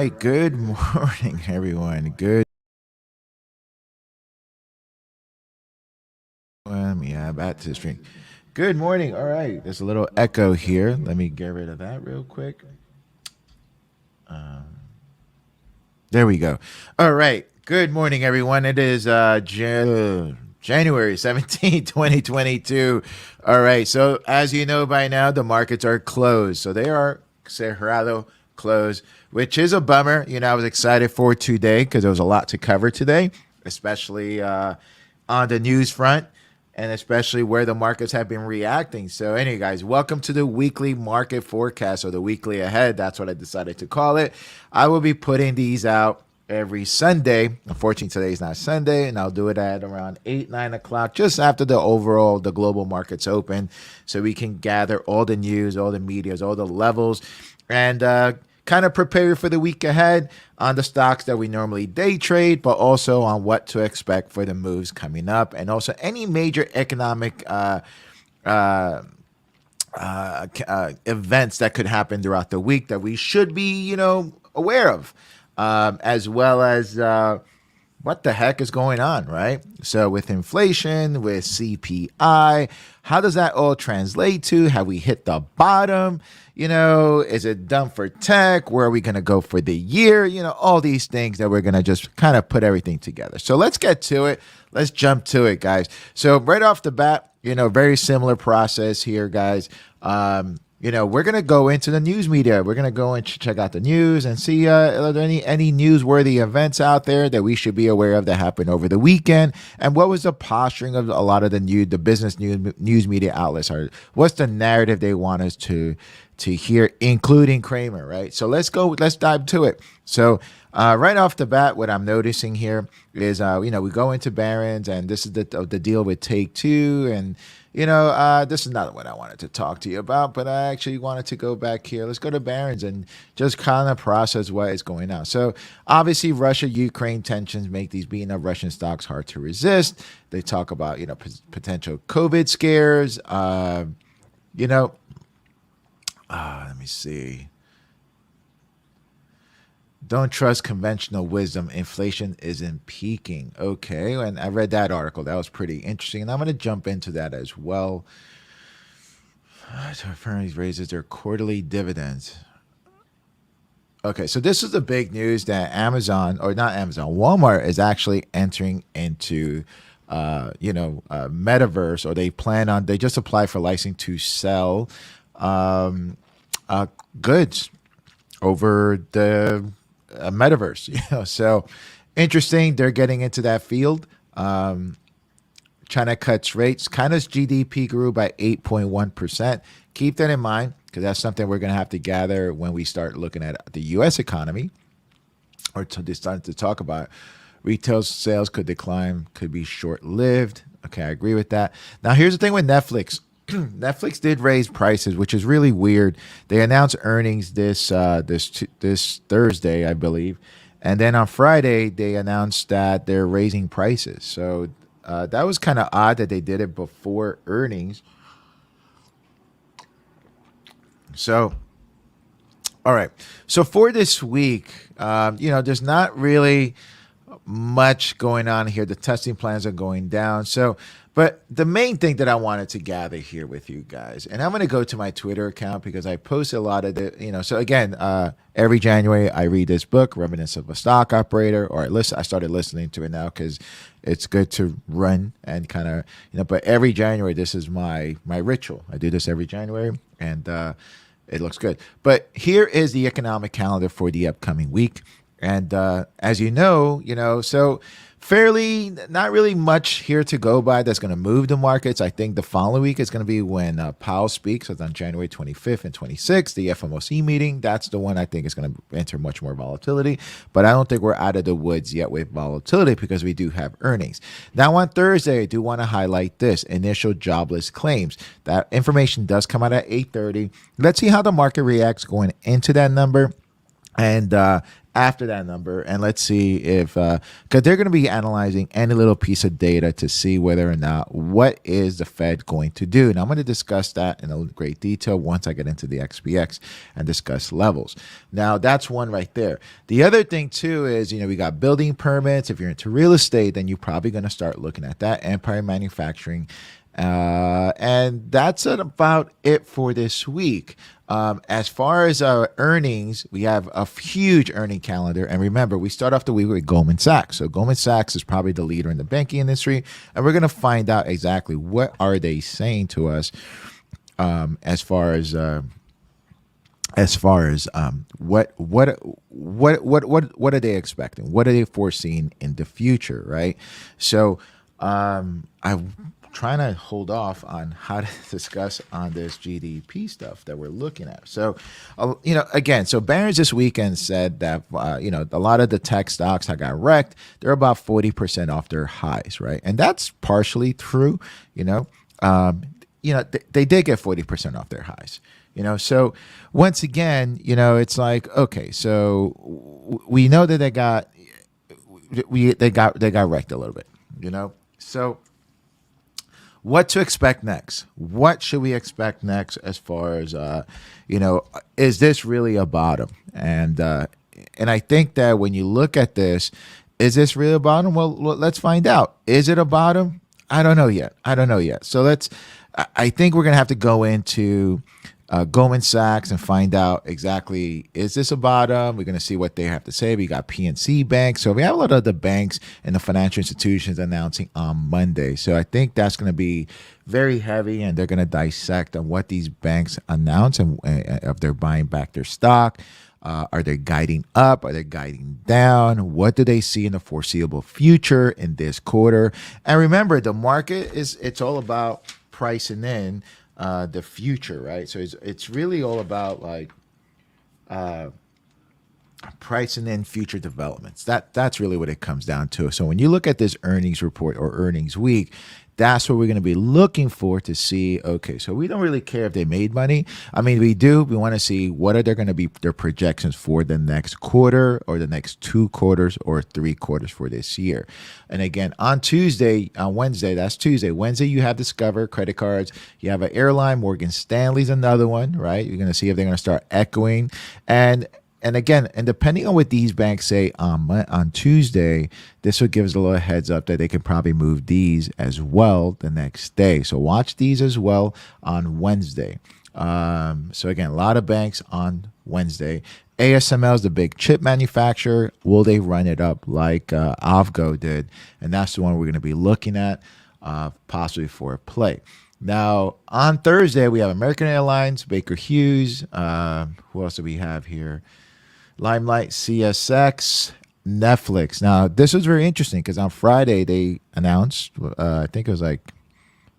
right. Good morning, everyone. Good. Let me add back to the stream. Good morning. All right. There's a little echo here. Let me get rid of that real quick. There we go. All right. Good morning, everyone. It is January 17th, 2022. All right. So, as you know by now, the markets are closed. So, they are cerrado, closed, which is a bummer. I was excited for today because there was a lot to cover today, especially on the news front and especially where the markets have been reacting. So anyway, guys, welcome to the weekly market forecast, or the weekly ahead. That's what I decided to call it. I will be putting these out every Sunday. Unfortunately, today is not Sunday, and I'll do it at around 8, 9 o'clock, just after the global markets open, so we can gather all the news, all the medias, all the levels, and kind of prepare for the week ahead on the stocks that we normally day trade, but also on what to expect for the moves coming up, and also any major economic events that could happen throughout the week that we should be, aware of, as well as what the heck is going on, right? So with inflation, with CPI, how does that all translate to? Have we hit the bottom? Is it done for tech? Where are we going to go for the year? All these things that we're going to just kind of put everything together. So let's get to it. Let's jump to it, guys. So right off the bat, very similar process here, guys. We're going to go into the news media. We're going to go and check out the news and see are there any newsworthy events out there that we should be aware of that happened over the weekend, and what was the posturing of a lot of the business news media outlets. What's the narrative they want us to hear, including Kramer, right? So let's dive to it. So right off the bat, what I'm noticing here is, we go into Barron's, and this is the deal with Take-Two, and this is not what I wanted to talk to you about, but I actually wanted to go back here. Let's go to Barron's and just kind of process what is going on. So obviously, Russia-Ukraine tensions make these beaten up Russian stocks hard to resist. They talk about, potential COVID scares. Let me see. Don't trust conventional wisdom. Inflation isn't peaking. Okay, and I read that article. That was pretty interesting, and I'm going to jump into that as well. Firms raises their quarterly dividends. Okay, so this is the big news that Walmart is actually entering into, metaverse, or they just applied for licensing to sell goods over the metaverse. So interesting. They're getting into that field. China cuts rates. China's GDP grew by 8.1%. Keep that in mind, because that's something we're going to have to gather when we start looking at the U.S. economy, or to start to talk about retail sales could decline, could be short-lived. Okay, I agree with that. Now, here's the thing with Netflix. Netflix did raise prices, which is really weird. They announced earnings this Thursday, I believe, and then on Friday they announced that they're raising prices. So that was kind of odd that they did it before earnings. So, all right. So for this week, there's not really much going on here. The testing plans are going down. But the main thing that I wanted to gather here with you guys, and I'm going to go to my Twitter account because I post a lot of the, so again, every January I read this book, Reminiscence of a Stock Operator, or I started listening to it now because it's good to run and kind of, but every January, this is my ritual. I do this every January, and it looks good. But here is the economic calendar for the upcoming week. And as so fairly, not really much here to go by that's going to move the markets. I think the following week is going to be when Powell speaks. It's on January 25th and 26th, the FOMC meeting. That's the one I think is going to enter much more volatility. But I don't think we're out of the woods yet with volatility because we do have earnings. Now on Thursday, I do want to highlight this initial jobless claims. That information does come out at 8:30. Let's see how the market reacts going into that number. And after that number, and let's see if because they're going to be analyzing any little piece of data to see whether or not what is the Fed going to do. And I'm going to discuss that in a great detail once I get into the XPX and discuss levels. Now that's one right there. The other thing too is, we got building permits. If you're into real estate, then you're probably going to start looking at that. Empire Manufacturing. And that's about it for this week. As far as our earnings, we have a huge earning calendar. And remember, we start off the week with Goldman Sachs. So Goldman Sachs is probably the leader in the banking industry. And we're going to find out exactly what are they saying to us as far as what are they expecting? What are they foreseeing in the future, right? So I'm trying to hold off on how to discuss on this GDP stuff that we're looking at. So, again, so Barron's this weekend said that, a lot of the tech stocks that got wrecked, they're about 40% off their highs, right? And that's partially true, they did get 40% off their highs. So once again, it's like, okay, so we know that they got wrecked a little bit, So what to expect next? What should we expect next as far as is this really a bottom? And I think that when you look at this, is this really a bottom? Well, let's find out. Is it a bottom? I don't know yet. So I think we're gonna have to go into Goldman Sachs and find out exactly, is this a bottom? We're going to see what they have to say. We got PNC Bank. So we have a lot of the banks and the financial institutions announcing on Monday. So I think that's going to be very heavy, and they're going to dissect on what these banks announce and if they're buying back their stock. Are they guiding up? Are they guiding down? What do they see in the foreseeable future in this quarter? And remember, the market it's all about pricing in the future, right? So it's really all about pricing in future developments. That's really what it comes down to. So when you look at this earnings report or earnings week, that's what we're going to be looking for to see, okay, so we don't really care if they made money. I mean, we do. We want to see what are there going to be their projections for the next quarter or the next 2 quarters or 3 quarters for this year. And again, on Wednesday, that's Tuesday. Wednesday, you have Discover, credit cards. You have an airline, Morgan Stanley's another one, right? You're going to see if they're going to start echoing. And again, and depending on what these banks say on Tuesday, this will give us a little heads up that they can probably move these as well the next day. So watch these as well on Wednesday. So again, a lot of banks on Wednesday. ASML is the big chip manufacturer. Will they run it up like Avgo did? And that's the one we're going to be looking at possibly for a play. Now, on Thursday, we have American Airlines, Baker Hughes. Who else do we have here? Limelight, CSX, Netflix. Now, this was very interesting because on Friday they announced, I think it was like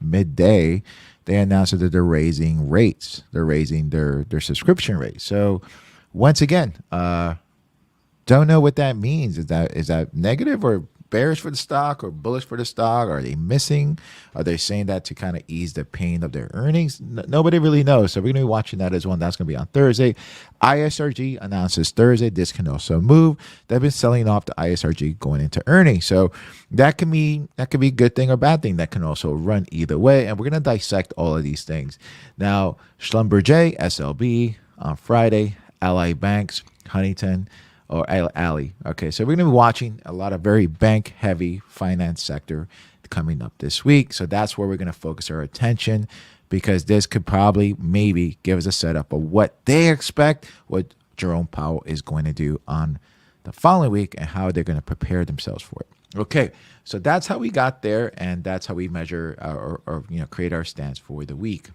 midday, they announced that they're raising rates. They're raising their subscription rates. So once again, don't know what that means. Is that negative or bearish for the stock or bullish for the stock? Are they missing? Are they saying that to kind of ease the pain of their earnings? Nobody really knows. So we're going to be watching that as well. That's going to be on Thursday. ISRG announces Thursday. This can also move. They've been selling off the ISRG going into earnings. So that can be a good thing or bad thing. That can also run either way. And we're going to dissect all of these things. Now, Schlumberger, SLB on Friday, Ally Banks, Huntington, or Alley. Okay, so we're going to be watching a lot of very bank-heavy finance sector coming up this week. So that's where we're going to focus our attention, because this could probably maybe give us a setup of what they expect, what Jerome Powell is going to do on the following week, and how they're going to prepare themselves for it. Okay, so that's how we got there, and that's how we measure or create our stance for the week.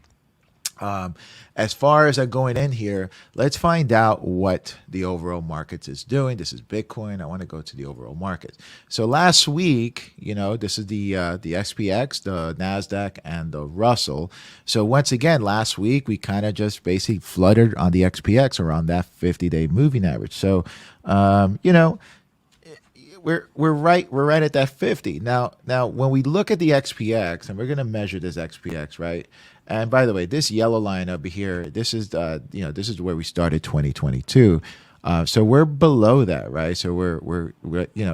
As far as going in here, let's find out what the overall markets is doing. This is Bitcoin. I want to go to the overall markets. So last week, this is the SPX, the Nasdaq, and the Russell. So once again, last week we kind of just basically fluttered on the XPX around that 50-day moving average. So we're right at that 50. Now when we look at the XPX, and we're going to measure this XPX, right? And by the way, this yellow line over here, this is where we started 2022. So we're below that, right? So we're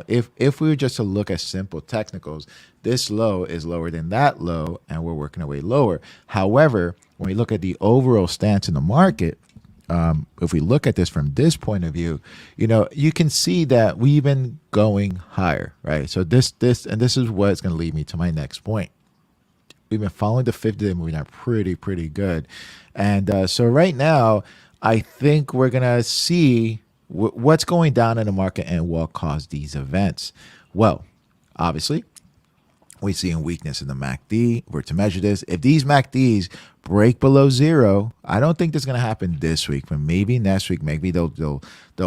if we were just to look at simple technicals, this low is lower than that low, and we're working our way lower. However, when we look at the overall stance in the market, if we look at this from this point of view, you can see that we've been going higher, right? So this is what's going to lead me to my next point. We've been following the 50-day moving average pretty good. And so right now, I think we're going to see what's going down in the market and what caused these events. Well, obviously, we're seeing weakness in the MACD. We're to measure this. If these MACDs break below zero, I don't think this is going to happen this week, but maybe next week, maybe they'll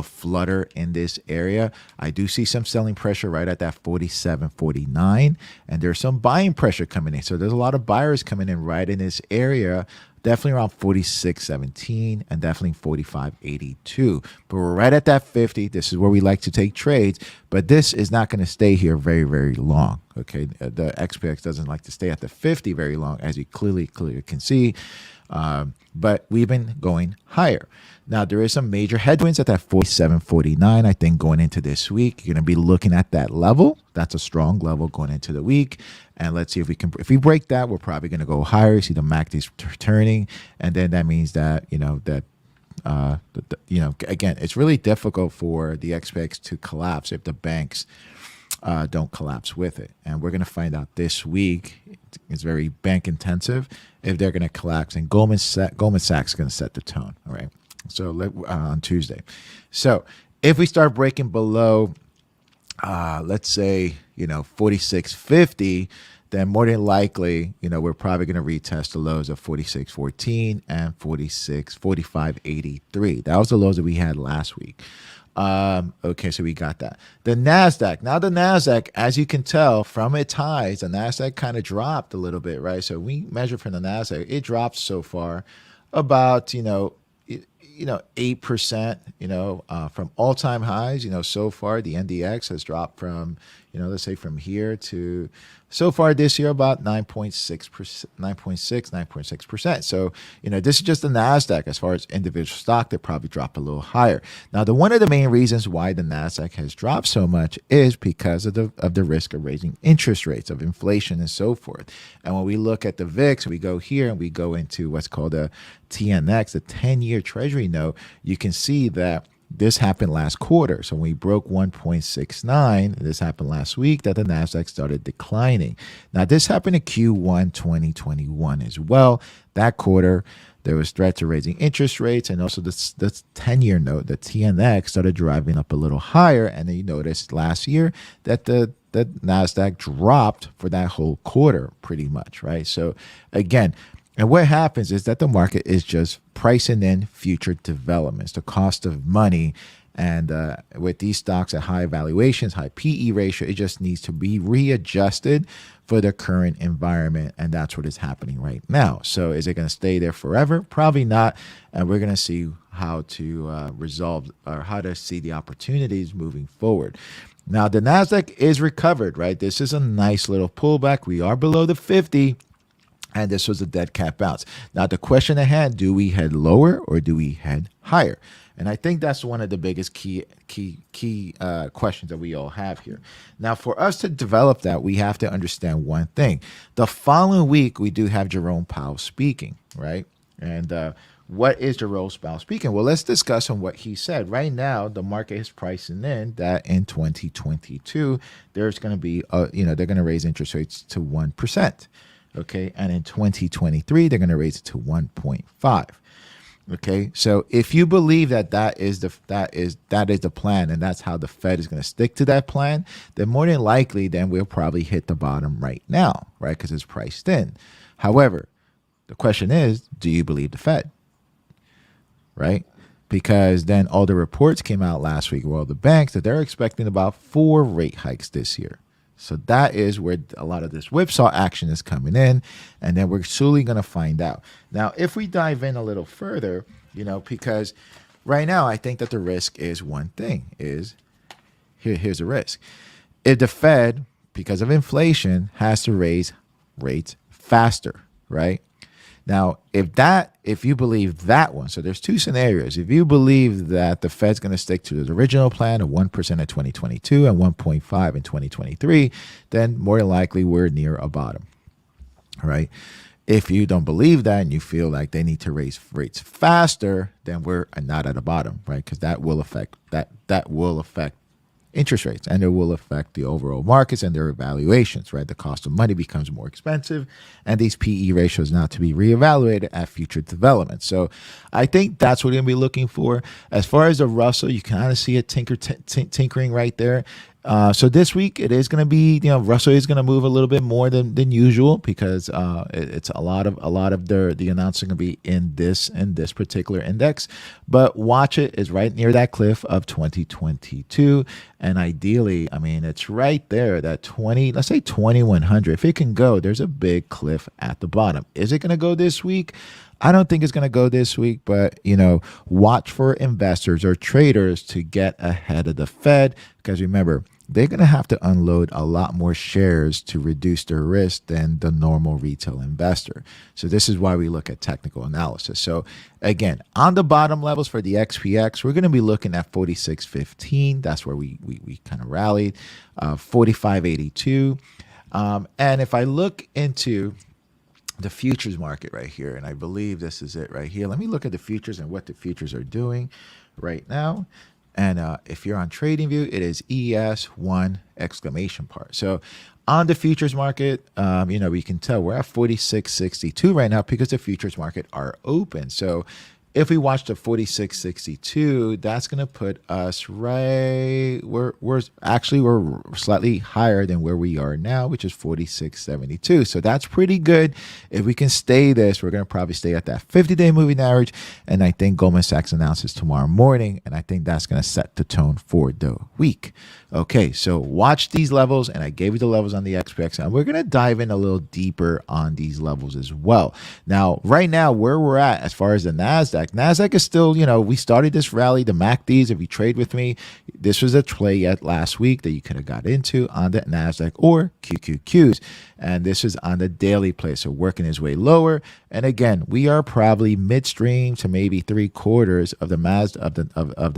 flutter in this area. I do see some selling pressure right at that 47.49, and there's some buying pressure coming in. So there's a lot of buyers coming in right in this area. Definitely around 46.17 and definitely 45.82. But we're right at that 50. This is where we like to take trades. But this is not going to stay here very, very long. Okay, the XPX doesn't like to stay at the 50 very long, as you clearly can see. But we've been going higher. Now, there is some major headwinds at that 47.49. I think going into this week, you're going to be looking at that level. That's a strong level going into the week. And let's see if we break that, we're probably going to go higher. You see the MACD's turning. And then that means that, again, it's really difficult for the XPX to collapse if the banks don't collapse with it. And we're going to find out this week. It's very bank intensive if they're going to collapse. And Goldman Sachs is going to set the tone. All right. So on Tuesday. So if we start breaking below, let's say, 46.50, then more than likely, we're probably going to retest the lows of 46.14 and 45.83. That was the lows that we had last week. Okay, so we got that. The Nasdaq. Now the Nasdaq, as you can tell from its highs, the Nasdaq kind of dropped a little bit, right? So we measure from the Nasdaq, it dropped so far about 8%, from all-time highs. So far the NDX has dropped from, let's say from here to so far this year about 9.6%. So, this is just the Nasdaq. As far as individual stock, they probably drop a little higher. Now, one of the main reasons why the Nasdaq has dropped so much is because of the risk of raising interest rates, of inflation and so forth. And when we look at the VIX, we go here and we go into what's called a TNX, the 10-year Treasury note. You can see that this happened last quarter. So when we broke 1.69, this happened last week, that the Nasdaq started declining. Now, this happened in Q1 2021 as well. That quarter, there was threats of raising interest rates, and also the 10-year note, the TNX, started driving up a little higher. And then you noticed last year that the Nasdaq dropped for that whole quarter pretty much, right? So again, and what happens is that the market is just pricing in future developments, the cost of money. And with these stocks at high valuations, high PE ratio, it just needs to be readjusted for the current environment. And that's what is happening right now. So is it going to stay there forever? Probably not. And we're going to see how to resolve, or how to see the opportunities moving forward. Now, the Nasdaq is recovered, right? This is a nice little pullback. We are below the 50. And this was a dead cat bounce. Now, the question at hand, do we head lower or do we head higher? And I think that's one of the biggest key questions that we all have here. Now, for us to develop that, we have to understand one thing. The following week, we do have Jerome Powell speaking, right? And what is Jerome Powell speaking? Well, let's discuss on what he said. Right now, the market is pricing in that in 2022, there's going to be, they're going to raise interest rates to 1%. Okay, and in 2023, they're going to raise it to 1.5. Okay, so if you believe that is the plan, and that's how the Fed is going to stick to that plan, then more than likely, then we'll probably hit the bottom right now, right? Because it's priced in. However, the question is, do you believe the Fed? Right? Because then all the reports came out last week, well, the banks, that they're expecting about 4 rate hikes this year. So that is where a lot of this whipsaw action is coming in, and then we're slowly going to find out. Now, if we dive in a little further, because right now I think that the risk is one thing, is here's a risk. If the Fed, because of inflation, has to raise rates faster, right? Now, if you believe that one, so there's two scenarios. If you believe that the Fed's going to stick to the original plan of 1% in 2022 and 1.5 in 2023, then more than likely we're near a bottom, right? If you don't believe that and you feel like they need to raise rates faster, then we're not at a bottom, right? Because that will affect interest rates, and it will affect the overall markets and their evaluations, right? The cost of money becomes more expensive, and these PE ratios now to be reevaluated at future development. So I think that's what we're going to be looking for. As far as the Russell, you kind of see it tinkering right there. So this week it is going to be, Russell is going to move a little bit more than usual because it's a lot of the announcements are going to be in this particular index. But watch it is right near that cliff of 2022, and ideally, I mean, it's right there that 2100. If it can go, there's a big cliff at the bottom. Is it going to go this week? I don't think it's going to go this week, but, watch for investors or traders to get ahead of the Fed because remember, they're going to have to unload a lot more shares to reduce their risk than the normal retail investor. So this is why we look at technical analysis. So again, on the bottom levels for the XPX, we're going to be looking at 46.15. That's where we kind of rallied, 45.82. And if I look into the futures market right here, and I believe this is it right here. Let me look at the futures and what the futures are doing right now. And if you're on TradingView, it is ES1 exclamation part. So on the futures market, we can tell we're at 46.62 right now because the futures market are open. So if we watch the 46.62, that's going to put us right. We're slightly higher than where we are now, which is 46.72. So that's pretty good. If we can stay this, we're going to probably stay at that 50-day moving average. And I think Goldman Sachs announces tomorrow morning, and I think that's going to set the tone for the week. Okay, so watch these levels, and I gave you the levels on the XPX, and we're going to dive in a little deeper on these levels as well. Now, right now, where we're at as far as the Nasdaq is still, we started this rally, the MACDs. If you trade with me, this was a play yet last week that you could have got into on the Nasdaq or QQQs. And this is on the daily play, so working his way lower. And again, we are probably midstream to maybe 3/4 of the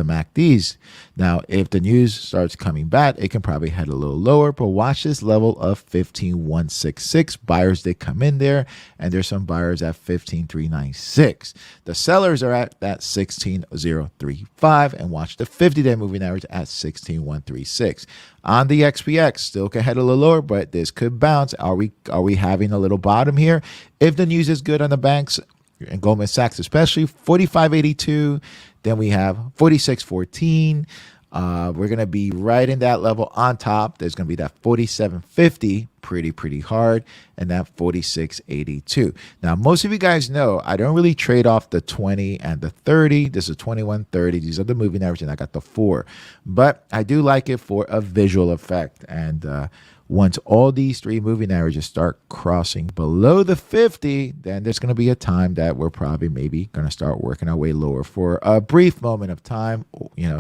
MACDs. Now, if the news starts coming back, it can probably head a little lower. But watch this level of 15,166. Buyers, they come in there, and there's some buyers at 15,396. The sellers are at that 16,035, and watch the 50-day moving average at 16,136. On the XPX, still can head a little lower, but this could bounce. Are we having a little bottom here? If the news is good on the banks and Goldman Sachs, especially 45.82, then we have 46.14. We're going to be right in that level on top. There's going to be that 47.50, pretty hard, and that 46.82. Now, most of you guys know I don't really trade off the 20 and the 30. This is 21.30. These are the moving average, and I got the 4. But I do like it for a visual effect. And once all these three moving averages start crossing below the 50, then there's going to be a time that we're probably maybe going to start working our way lower for a brief moment of time.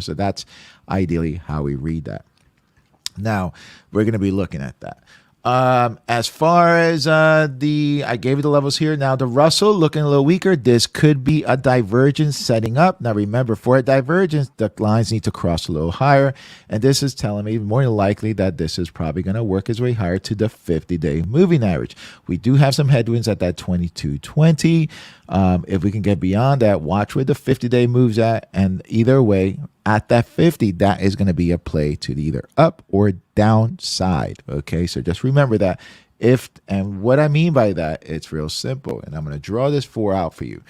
So that's ideally how we read that. Now, we're going to be looking at that. As far as I gave you the levels here. Now, the Russell looking a little weaker. This could be a divergence setting up. Now, remember, for a divergence, the lines need to cross a little higher. And this is telling me more than likely that this is probably going to work its way higher to the 50-day moving average. We do have some headwinds at that 22.20. If we can get beyond that, watch where the 50-day moves at. And either way, at that 50, that is going to be a play to the either up or downside. Okay, so just remember that. And what I mean by that, it's real simple. And I'm going to draw this 4 out for you.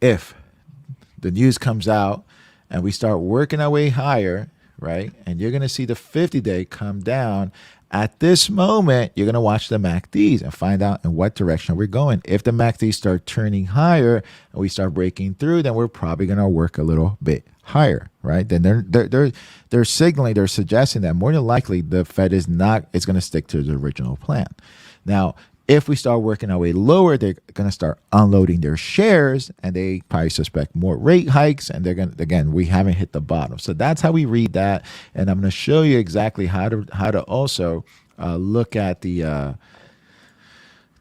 If the news comes out and we start working our way higher, right, and you're going to see the 50-day come down, at this moment, you're going to watch the MACDs and find out in what direction we're going. If the MACDs start turning higher and we start breaking through, then we're probably going to work a little bit higher, right? Then they're signaling, they're suggesting that more than likely the Fed is going to stick to the original plan. Now, if we start working our way lower, they're going to start unloading their shares, and they probably suspect more rate hikes, and they're going to, again, we haven't hit the bottom. So that's how we read that, and I'm going to show you exactly how to also look at the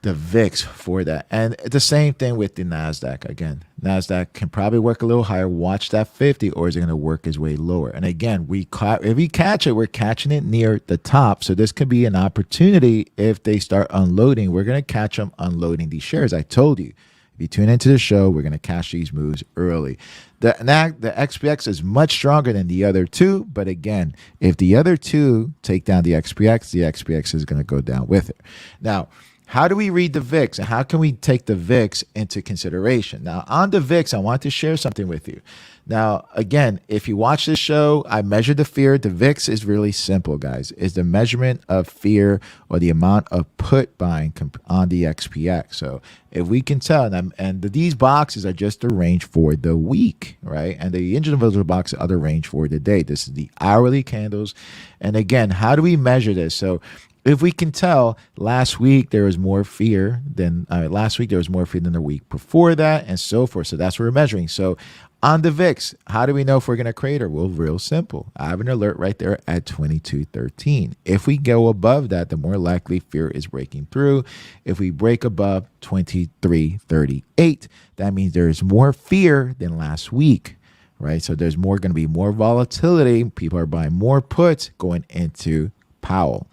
the VIX for that. And the same thing with the Nasdaq. Again, Nasdaq can probably work a little higher. Watch that 50, or is it going to work its way lower? And again, if we catch it, we're catching it near the top. So this could be an opportunity if they start unloading. We're going to catch them unloading these shares. I told you. If you tune into the show, we're going to catch these moves early. The XPX is much stronger than the other two. But again, if the other two take down the XPX is going to go down with it. Now, how do we read the VIX, and how can we take the VIX into consideration? Now, on the VIX, I want to share something with you. Now, again, if you watch this show, I measure the fear. The VIX is really simple, guys. It's the measurement of fear, or the amount of put buying on the XPX. So if we can tell, and these boxes are just the range for the week, right? And the individual boxes are the range for the day. This is the hourly candles. And again, how do we measure this? So if we can tell, last week there was more fear than the week before that, and so forth. So that's what we're measuring. So on the VIX, how do we know if we're going to crater? Well, real simple. I have an alert right there at 22.13. If we go above that, the more likely fear is breaking through. If we break above 23.38, that means there is more fear than last week, right? So there's going to be more volatility. People are buying more puts going into Powell.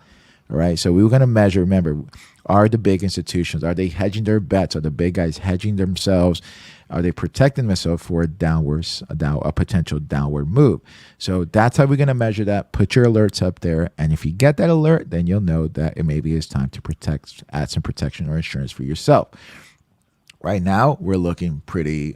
All right, so we were going to measure, remember, are the big institutions, are they hedging their bets? Are the big guys hedging themselves? Are they protecting themselves for a potential downward move? So that's how we're going to measure that. Put your alerts up there. And if you get that alert, then you'll know that it maybe is time to add some protection or insurance for yourself. Right now, we're looking pretty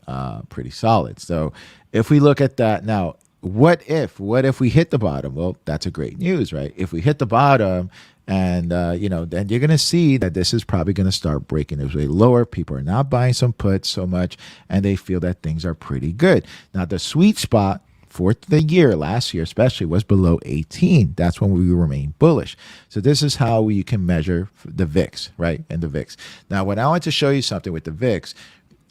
solid. So if we look at that now, what if we hit the bottom? Well, that's a great news, right? If we hit the bottom, and then you're going to see that this is probably going to start breaking its way lower. People are not buying some puts so much, and they feel that things are pretty good. Now, the sweet spot for the year, last year especially, was below 18. That's when we remain bullish. So this is how you can measure the VIX, right? And the VIX. Now, when I want to show you something with the VIX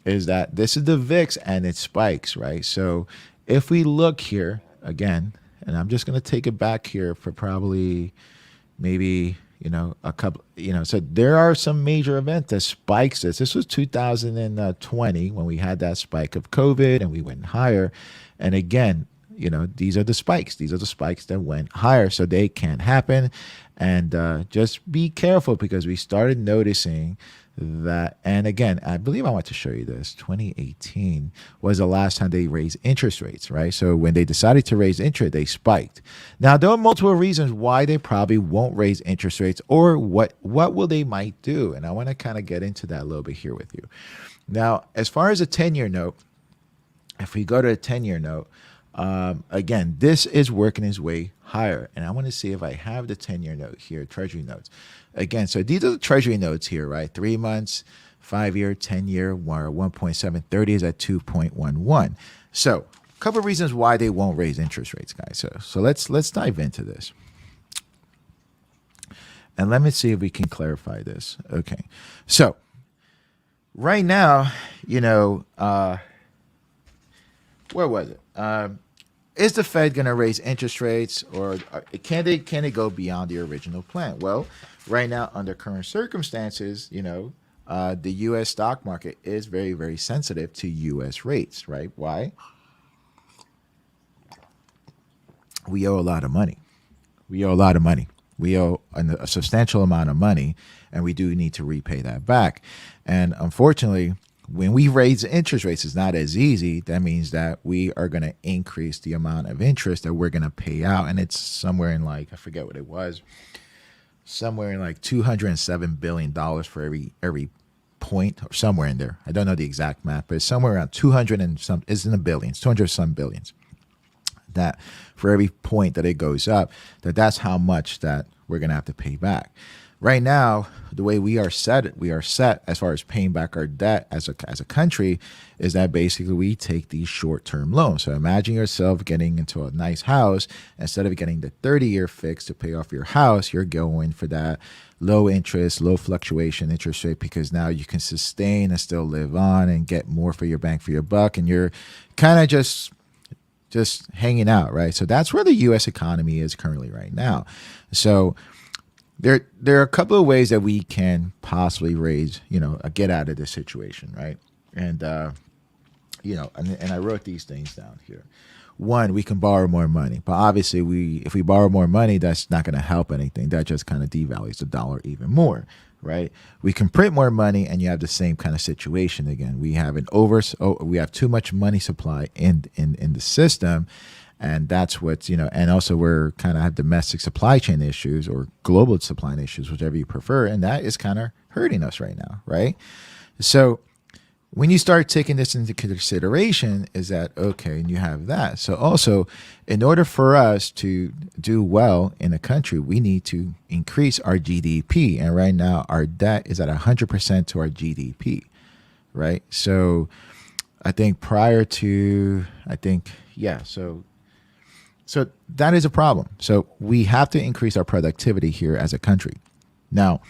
is that this is the VIX and it spikes, right? So if we look here again, and I'm just going to take it back here for probably maybe, a couple, so there are some major events that spikes this. This was 2020 when we had that spike of COVID and we went higher. And again, these are the spikes. These are the spikes that went higher, so they can't happen. And just be careful, because we started noticing that, and again, I believe I want to show you this. 2018 was the last time they raised interest rates, right? So when they decided to raise interest, they spiked. Now, there are multiple reasons why they probably won't raise interest rates, or what will they might do. And I want to kind of get into that a little bit here with you. Now, as far as a 10-year note, if we go to a 10-year note, again, this is working its way higher. And I want to see if I have the 10-year note here, Treasury notes. Again, so these are the Treasury notes here, right? 3 months, 5-year, 10-year, 1.730 is at 2.11. So a couple of reasons why they won't raise interest rates, guys. So let's dive into this. And let me see if we can clarify this. Okay. So right now, where was it? Is the Fed going to raise interest rates, or can they go beyond the original plan? Well, right now, under current circumstances, the U.S. stock market is very, very sensitive to U.S. rates, right? Why? We owe a lot of money. We owe a substantial amount of money, and we do need to repay that back. And unfortunately, when we raise interest rates, it's not as easy. That means that we are going to increase the amount of interest that we're going to pay out. And it's somewhere in I forget what it was, somewhere in $207 billion for every point, or somewhere in there. I don't know the exact math, but it's somewhere around 200 and some, it's in the billions, 200 some billions. That for every point that it goes up, that's how much that we're going to have to pay back. Right now, the way we are set as far as paying back our debt as a country is that basically we take these short-term loans. So imagine yourself getting into a nice house. Instead of getting the 30-year fix to pay off your house, you're going for that low interest, low fluctuation interest rate, because now you can sustain and still live on and get more for your bang for your buck, and you're kind of just hanging out, right? So that's where the U.S. economy is currently right now. So there are a couple of ways that we can possibly raise, get out of this situation, right? And and I wrote these things down here. One, we can borrow more money, but obviously, if we borrow more money, that's not going to help anything. That just kind of devalues the dollar even more, right? We can print more money, and you have the same kind of situation again. We have we have too much money supply in the system. And that's what's, and also we're kind of have domestic supply chain issues or global supply issues, whichever you prefer. And that is kind of hurting us right now, right? So when you start taking this into consideration, is that, okay, and you have that. So also, in order for us to do well in a country, we need to increase our GDP. And right now, our debt is at 100% to our GDP, right? So I think So that is a problem. So we have to increase our productivity here as a country. Now,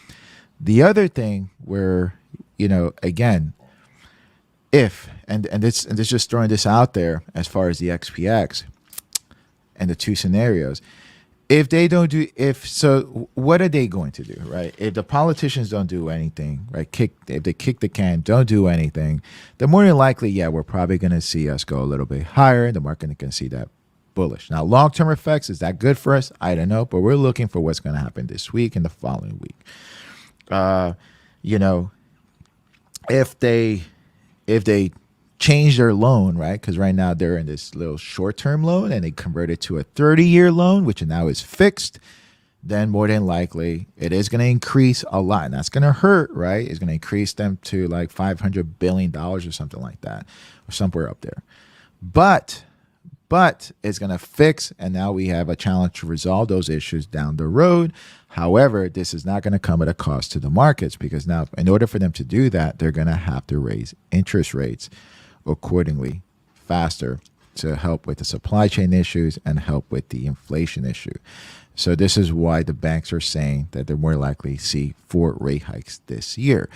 the other thing where, again, and this just throwing this out there as far as the XPX and the two scenarios, what are they going to do, right? If the politicians don't do anything, right, if they kick the can, don't do anything, then more than likely, we're probably going to see us go a little bit higher. The market can see that bullish. Now, long-term effects, is that good for us? I don't know, but we're looking for what's going to happen this week and the following week. If they change their loan, right? Because right now they're in this little short-term loan and they convert it to a 30-year loan, which now is fixed, then more than likely it is going to increase a lot. And that's going to hurt, right? It's going to increase them to like $500 billion or something like that, or somewhere up there. But it's going to fix, and now we have a challenge to resolve those issues down the road. However, this is not going to come at a cost to the markets, because now in order for them to do that, they're going to have to raise interest rates accordingly faster to help with the supply chain issues and help with the inflation issue. So this is why the banks are saying that they're more likely to see 4 rate hikes this year.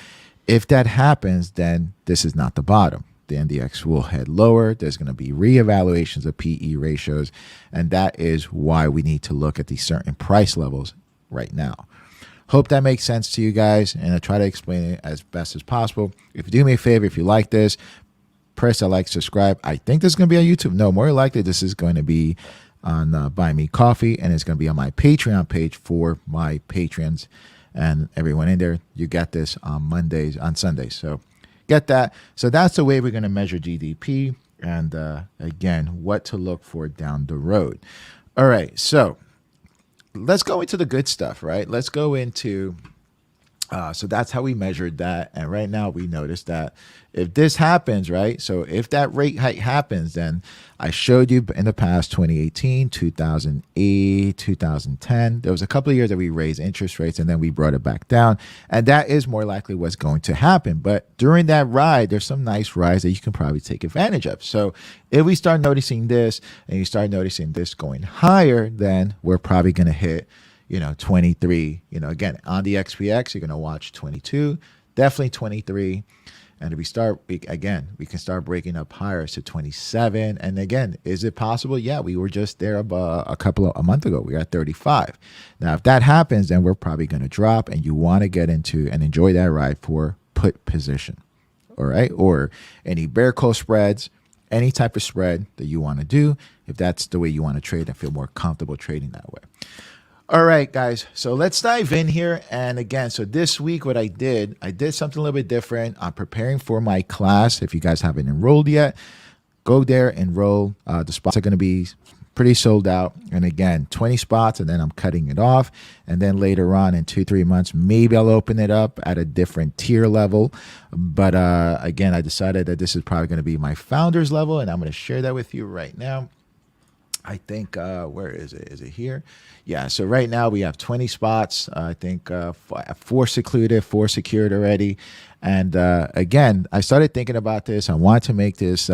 If that happens, then this is not the bottom. The NDX will head lower. There's going to be reevaluations of PE ratios, and that is why we need to look at these certain price levels right now. Hope that makes sense to you guys, and I try to explain it as best as possible. If you do me a favor, if you like this, press that like, subscribe. I think this is going to be on YouTube. No, more likely this is going to be on Buy Me Coffee, and it's going to be on my Patreon page for my patrons and everyone in there. You get this on Sundays. So get that. So that's the way we're going to measure GDP, and again, what to look for down the road. All right, so let's go into the good stuff, right? Let's go into so that's how we measured that. And right now we notice that if this happens, right? So if that rate hike happens, then I showed you in the past 2018, 2008, 2010, there was a couple of years that we raised interest rates and then we brought it back down. And that is more likely what's going to happen. But during that ride, there's some nice rides that you can probably take advantage of. So if we start noticing this and you start noticing this going higher, then we're probably going to hit 23, again, on the XPX, you're going to watch 22, definitely 23. And if we start, we can start breaking up higher to 27. And again, is it possible? Yeah, we were just there a month ago. We were at 35. Now, if that happens, then we're probably going to drop, and you want to get into and enjoy that ride for put position. All right. Or any bear call spreads, any type of spread that you want to do, if that's the way you want to trade and feel more comfortable trading that way. All right, guys, so let's dive in here. And again, so this week what I did something a little bit different. I'm preparing for my class. If you guys haven't enrolled yet, go there, enroll. The spots are going to be pretty sold out. And again, 20 spots, and then I'm cutting it off. And then later on in 2-3 months, maybe I'll open it up at a different tier level. But again, I decided that this is probably going to be my founder's level, and I'm going to share that with you right now. I think, where is it? Is it here? Yeah, so right now we have 20 spots. I think 4 secluded, 4 secured already. And again, I started thinking about this. I want to make this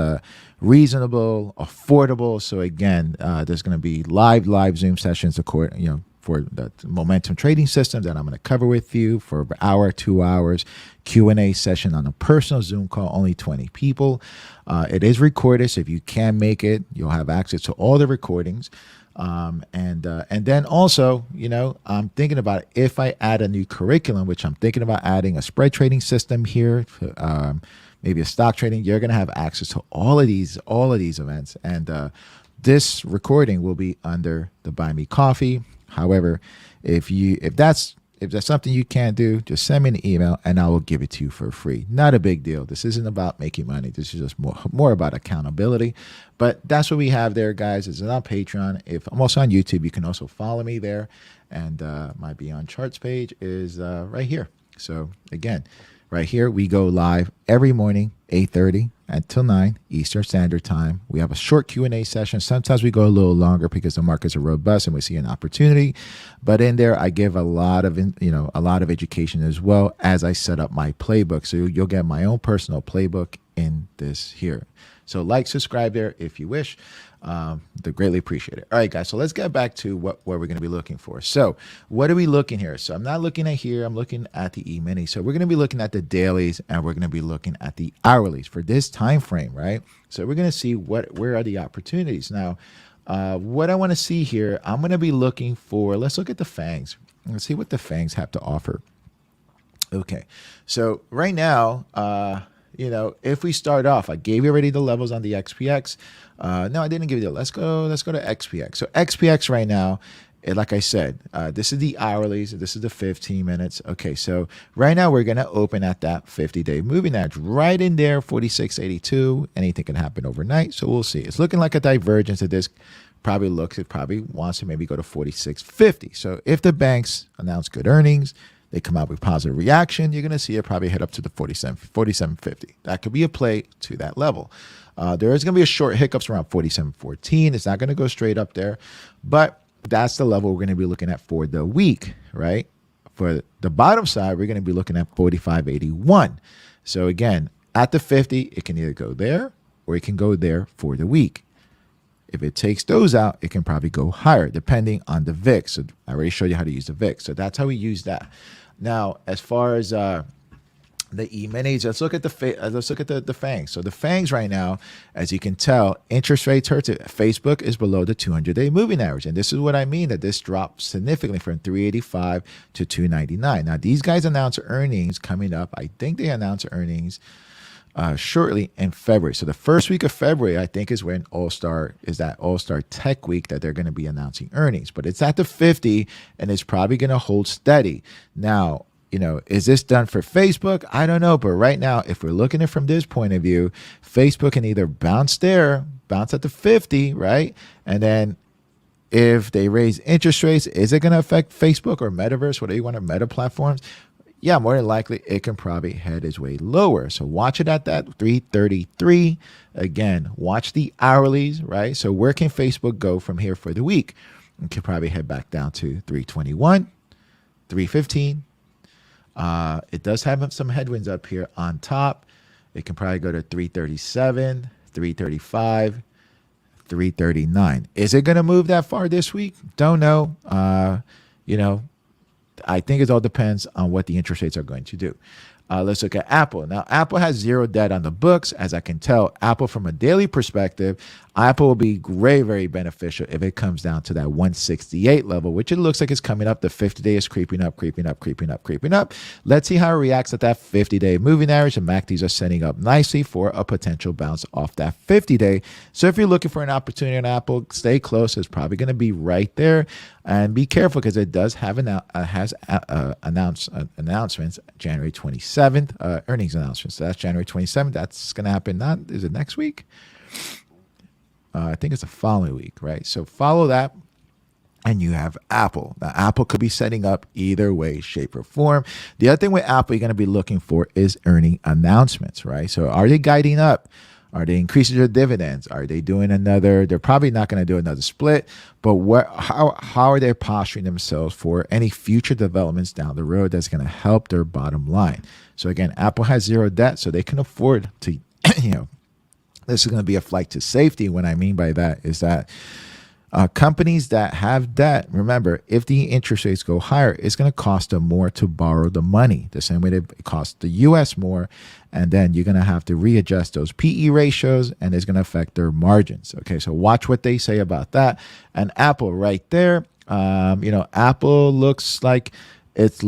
reasonable, affordable. So again, there's going to be live Zoom sessions, for the momentum trading system that I'm going to cover with you for an hour, 2 hours, Q&A session on a personal Zoom call, only 20 people. It is recorded, so if you can make it, you'll have access to all the recordings. And then also, I'm thinking about if I add a new curriculum, which I'm thinking about adding a spread trading system here, maybe a stock trading. You're going to have access to all of these events, and this recording will be under the Buy Me Coffee. However, if that's something you can't do, just send me an email and I will give it to you for free. Not a big deal. This isn't about making money. This is just more about accountability. But that's what we have there, guys. It's on Patreon. If I'm also on YouTube, you can also follow me there. And my Beyond Charts page is right here. So again, right here, we go live every morning, 8:30 until 9 Eastern Standard Time. We have a short Q&A session. Sometimes we go a little longer because the markets are robust and we see an opportunity. But in there, I give a lot of education as well as I set up my playbook. So you'll get my own personal playbook in this here. So subscribe there if you wish. They greatly appreciate it. All right, guys. So let's get back to what we're going to be looking for. So what are we looking here? So I'm not looking at here. I'm looking at the E-mini. So we're going to be looking at the dailies and we're going to be looking at the hourlies for this time frame, right? So we're going to see where are the opportunities. Now, what I want to see here, I'm going to be looking for, let's look at the FANGs. Let's see what the FANGs have to offer. Okay. So right now, if we start off, I gave you already the levels on the XPX. No, I didn't give you the. Let's go to XPX. So XPX right now, like I said, this is the hourlies. This is the 15 minutes. Okay, so right now we're going to open at that 50-day moving average right in there, 46.82. Anything can happen overnight, so we'll see. It's looking like a divergence of this. It probably wants to maybe go to 46.50. So if the banks announce good earnings, they come out with positive reaction, you're going to see it probably head up to the 47.50. That could be a play to that level. There is going to be a short hiccups around 47.14. It's not going to go straight up there, but that's the level we're going to be looking at for the week, right? For the bottom side, we're going to be looking at 45.81. So again, at the 50, it can either go there or it can go there for the week. If it takes those out, it can probably go higher depending on the VIX. So I already showed you how to use the VIX. So that's how we use that. Now, as far as the E-minis, let's look at the FANGs. So the FANGs right now, as you can tell, interest rates hurt. Facebook is below the 200-day moving average, and this is what I mean that this dropped significantly from 385 to 299. Now these guys announce earnings coming up. I think they announce earnings shortly in February. So the first week of February, I think, is when All-Star Tech Week that they're going to be announcing earnings. But it's at the 50, and it's probably going to hold steady. Now, is this done for Facebook? I don't know. But right now, if we're looking at it from this point of view, Facebook can either bounce at the 50, right? And then if they raise interest rates, is it going to affect Facebook or Metaverse, whatever you want, or Meta platforms? Yeah, more than likely, it can probably head its way lower. So watch it at that 333. Again, watch the hourlies, right? So where can Facebook go from here for the week? It can probably head back down to 321, 315. It does have some headwinds up here on top. It can probably go to 337, 335, 339. Is it going to move that far this week? Don't know. I think it all depends on what the interest rates are going to do. Let's look at Apple. Now, Apple has zero debt on the books. As I can tell, Apple, from a daily perspective, Apple will be very, very beneficial if it comes down to that 168 level, which it looks like it's coming up. The 50-day is creeping up. Let's see how it reacts at that 50-day moving average. And MACDs are setting up nicely for a potential bounce off that 50-day. So if you're looking for an opportunity on Apple, stay close. It's probably going to be right there. And be careful because it does have announcements January 27th, earnings announcements. So that's January 27th. That's going to happen. Is it next week? I think it's the following week, right? So follow that. And you have Apple. Now, Apple could be setting up either way, shape, or form. The other thing with Apple you're going to be looking for is earning announcements, right? So are they guiding up? Are they increasing their dividends? Are they doing another? They're probably not going to do another split, but how are they posturing themselves for any future developments down the road that's going to help their bottom line? So again, Apple has zero debt, so they can afford to, this is going to be a flight to safety. What I mean by that is that Companies that have debt, remember, if the interest rates go higher, it's going to cost them more to borrow the money, the same way that it costs the U.S. more. And then you're going to have to readjust those PE ratios, and it's going to affect their margins. Okay, so watch what they say about that. And Apple right there, Apple looks like it's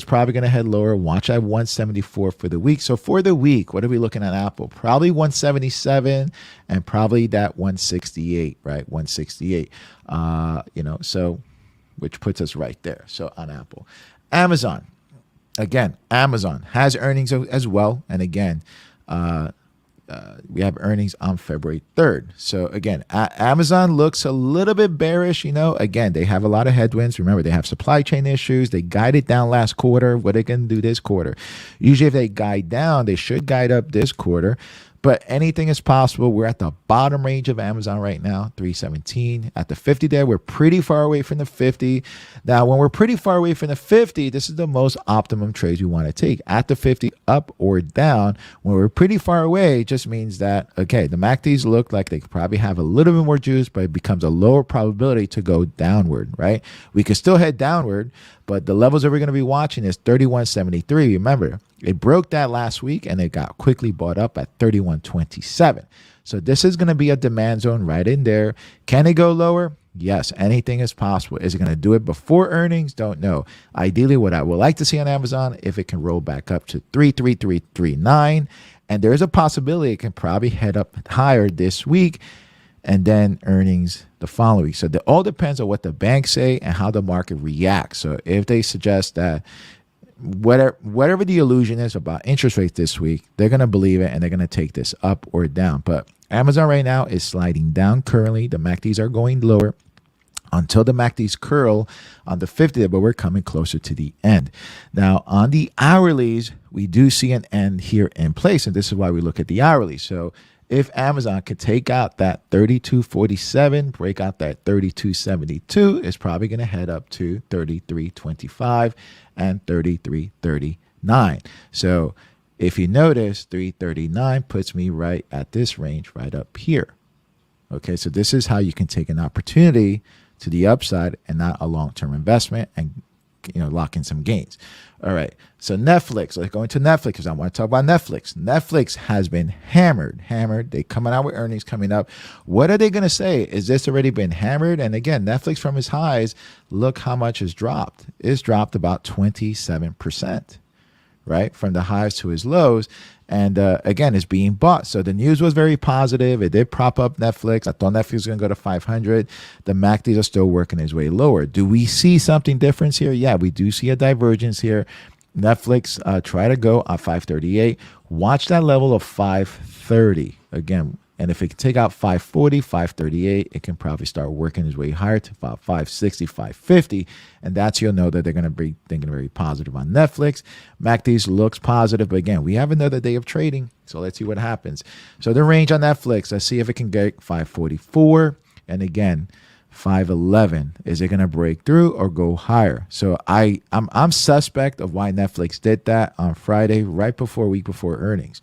probably going to head lower. Watch at 174 for the week. So for the week, what are we looking at Apple? Probably 177 and probably that 168, right? 168. So which puts us right there. So on Apple. Amazon. Again, Amazon has earnings as well. And again, we have earnings on February 3rd. So again, Amazon looks a little bit bearish. Again, they have a lot of headwinds. Remember, they have supply chain issues. They guided down last quarter. What are they going to do this quarter? Usually if they guide down, they should guide up this quarter. But anything is possible. We're at the bottom range of Amazon right now, 317. At the 50 day, we're pretty far away from the 50. Now, when we're pretty far away from the 50, this is the most optimum trades we want to take. At the 50, up or down, when we're pretty far away, it just means that, okay, the MACDs look like they could probably have a little bit more juice, but it becomes a lower probability to go downward, right? We could still head downward, but the levels that we're going to be watching is 31.73. Remember, it broke that last week and it got quickly bought up at 31.27. So this is going to be a demand zone right in there. Can it go lower? Yes, anything is possible. Is it going to do it before earnings? Don't know. Ideally, what I would like to see on Amazon, if it can roll back up to 33339, and there is a possibility it can probably head up higher this week, and then earnings the following week. So it all depends on what the banks say and how the market reacts. So if they suggest that whatever the illusion is about interest rates this week, they're going to believe it and they're going to take this up or down. But Amazon right now is sliding down currently. The MACDs are going lower until the MACDs curl on the 50, but we're coming closer to the end. Now, on the hourlies, we do see an end here in place, and this is why we look at the hourly. So if Amazon could take out that 32.47, break out that 32.72, it's probably going to head up to 33.25 and 33.39. So if you notice, 339 puts me right at this range right up here. Okay, so this is how you can take an opportunity to the upside and not a long-term investment and lock in some gains. All right, so Netflix, let's go into Netflix because I want to talk about Netflix. Netflix has been hammered. They coming out with earnings coming up. What are they going to say? Is this already been hammered? And again, Netflix from its highs, look how much has dropped. It's dropped about 27%, right? From the highs to its lows. And again, it's being bought. So the news was very positive. It did prop up Netflix. I thought Netflix was going to go to 500. The MACDs are still working its way lower. Do we see something different here? Yeah, we do see a divergence here. Netflix try to go at 538. Watch that level of 530 again. And if it can take out 540, 538, it can probably start working its way higher to about 560, 550. And that's you'll know that they're going to be thinking very positive on Netflix. MACDs looks positive. But again, we have another day of trading. So let's see what happens. So the range on Netflix, let's see if it can get 544. And again, 511. Is it going to break through or go higher? So I'm suspect of why Netflix did that on Friday, week before earnings.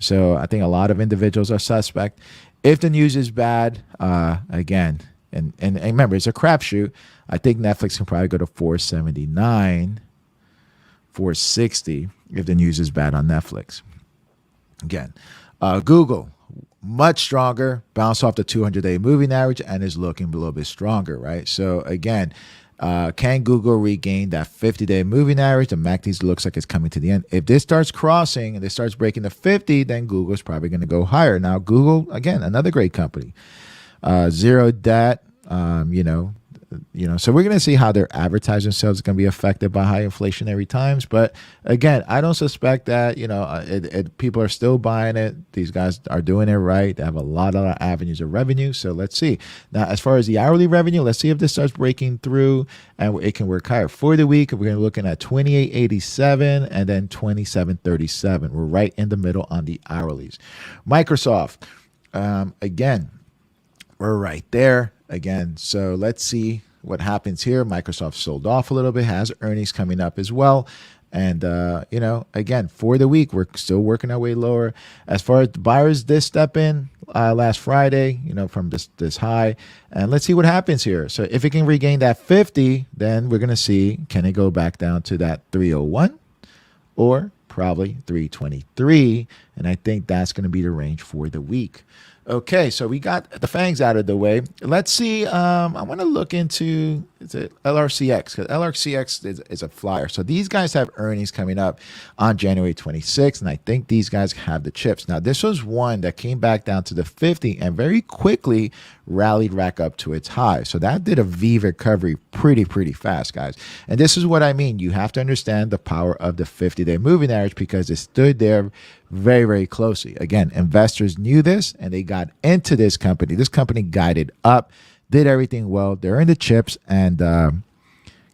So I think a lot of individuals are suspect. If the news is bad, again, and remember, it's a crapshoot. I think Netflix can probably go to 479, 460 if the news is bad on Netflix. Again, Google, much stronger, bounced off the 200-day moving average and is looking a little bit stronger, right? So again, can Google regain that 50-day moving average? The MACD looks like it's coming to the end. If this starts crossing and this starts breaking the 50, then Google is probably going to go higher. Now, Google, again, another great company. Zero debt, so we're going to see how their advertising sales is going to be affected by high inflationary times. But again, I don't suspect that, people are still buying it. These guys are doing it right. They have a lot of avenues of revenue. So let's see. Now, as far as the hourly revenue, let's see if this starts breaking through and it can work higher. For the week, we're going to be looking at 28.87 and then 27.37. We're right in the middle on the hourlies. Microsoft, again, we're right there. Again, so let's see what happens here. Microsoft sold off a little bit, has earnings coming up as well. And, again, for the week, we're still working our way lower. As far as the buyers, this step in, last Friday, from this high, and let's see what happens here. So if it can regain that 50, then we're going to see, can it go back down to that 301 or probably 323, and I think that's going to be the range for the week. Okay, so we got the fangs out of the way. Let's see. I want to look into, is it LRCX? Because LRCX is a flyer. So these guys have earnings coming up on January 26th, and I think these guys have the chips. Now, this was one that came back down to the 50 and very quickly rallied back up to its high. So that did a V recovery pretty fast, guys. And this is what I mean. You have to understand the power of the 50-day moving average because it stood there very closely. Again, investors knew this and they got into this company. This company guided up, did everything well. They're in the chips, and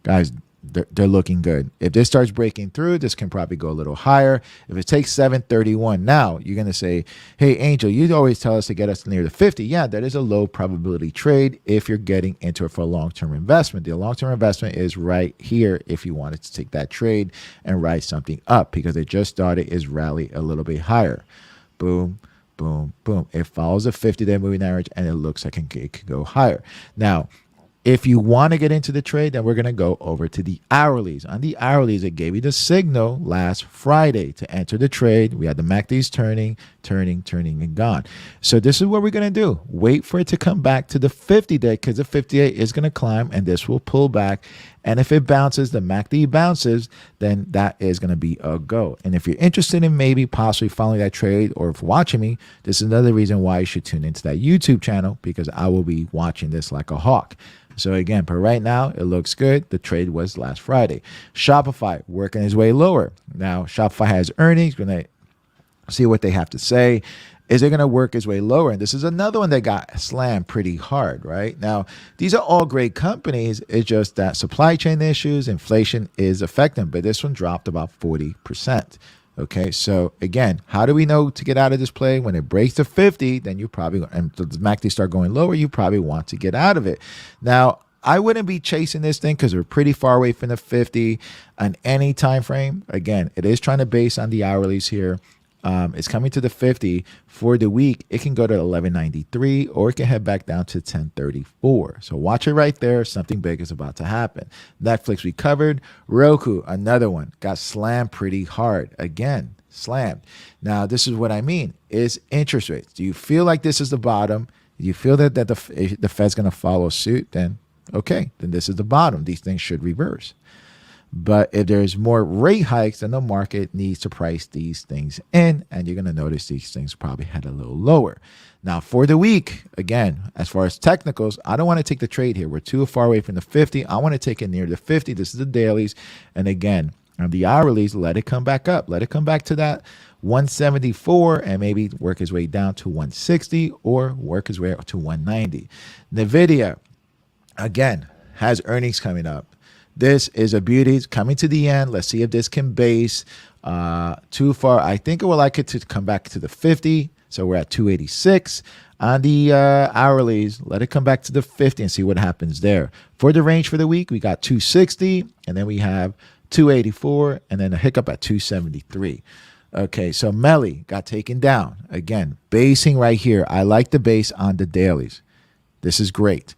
guys, they're looking good. If this starts breaking through, this can probably go a little higher. If it takes 731 now, you're going to say, hey, Angel, you always tell us to get us near the 50. Yeah, that is a low probability trade if you're getting into it for a long-term investment. The long-term investment is right here if you wanted to take that trade and ride something up because it just started is rally a little bit higher. Boom, boom, boom. It follows a 50-day moving average, and it looks like it could go higher. Now, if you want to get into the trade, then we're going to go over to the hourlies. On the hourlies, it gave you the signal last Friday to enter the trade. We had the MACDs turning, and gone. So this is what we're going to do. Wait for it to come back to the 50-day because the 50-day is going to climb, and this will pull back. And if it bounces, the MACD bounces, then that is going to be a go. And if you're interested in maybe possibly following that trade or if watching me, this is another reason why you should tune into that YouTube channel because I will be watching this like a hawk. So again, but right now it looks good. The trade was last Friday. Shopify working its way lower. Now Shopify has earnings. We're going to see what they have to say. Is it going to work its way lower? And this is another one that got slammed pretty hard, right? Now, these are all great companies. It's just that supply chain issues, inflation is affecting them. But this one dropped about 40%. Okay, so again, how do we know to get out of this play? When it breaks to 50, then you probably, and the MACD start going lower, you probably want to get out of it. Now, I wouldn't be chasing this thing because we're pretty far away from the 50 on any time frame. Again, it is trying to base on the hourlies here. It's coming to the 50 for the week. It can go to 1193 or it can head back down to 1034. So watch it right there. Something big is about to happen. Netflix recovered. Roku, another one, got slammed pretty hard. Again, slammed. Now, this is what I mean is interest rates. Do you feel like this is the bottom? Do you feel that the Fed's going to follow suit? Then, okay, then this is the bottom. These things should reverse. But if there's more rate hikes, then the market needs to price these things in, and you're going to notice these things probably head a little lower. Now, for the week, again, as far as technicals, I don't want to take the trade here. We're too far away from the 50. I want to take it near the 50. This is the dailies. And again, on the hourlies, let it come back up. Let it come back to that 174 and maybe work its way down to 160 or work its way up to 190. NVIDIA, again, has earnings coming up. This is a beauty. It's coming to the end. Let's see if this can base too far. I think it would like it to come back to the 50. So we're at 286. On the hourlies, let it come back to the 50 and see what happens there. For the range for the week, we got 260, and then we have 284, and then a hiccup at 273. Okay, so Melly got taken down. Again, basing right here. I like the base on the dailies. This is great.